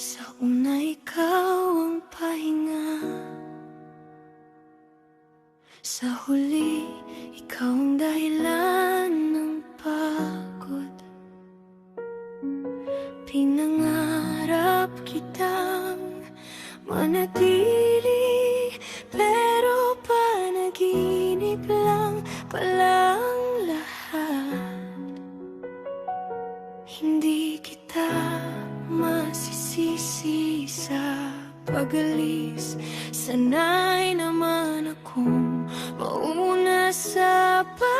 Sa una ikaw ang pahinga, sa huli ikaw ang dahilan ng pagod. Pinangarap kitang manatili, pero panaginip lang palang lahat. Hindi kita masisisi sa pag-alis, sanay naman akong mauna sa paalam.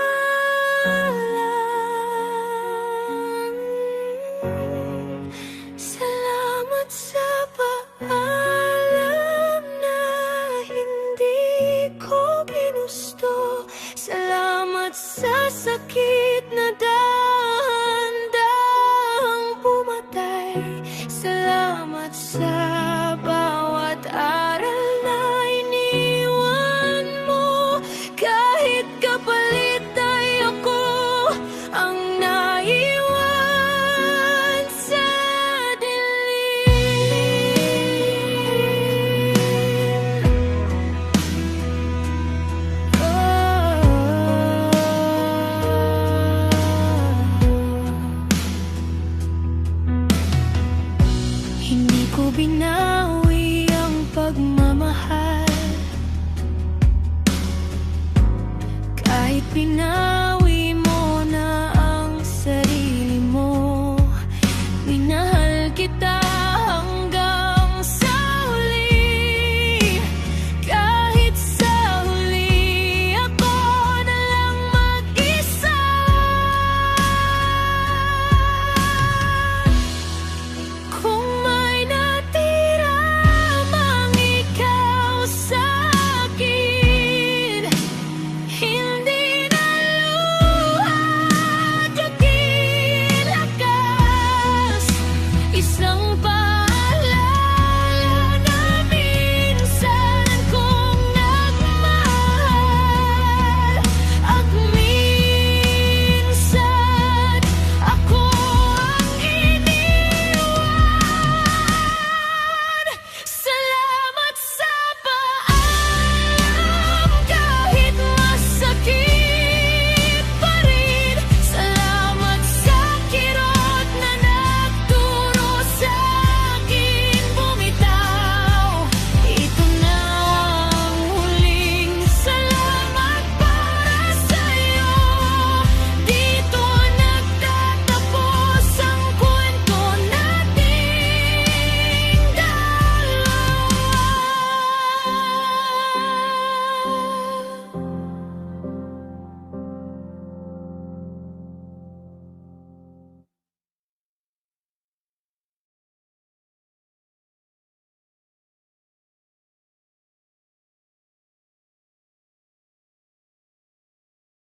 Salamat sa paalam na hindi ko ginusto. Salamat sa sakit na dahan-dahang pumatay. Salamat sa bawat aral na iniwan mo. Kahit kapalit ay ako ang naiwan sa dilim. Hindi ko binawi ang pagmamahal, kahit binawi mo na ang sarili mo. Minahal kita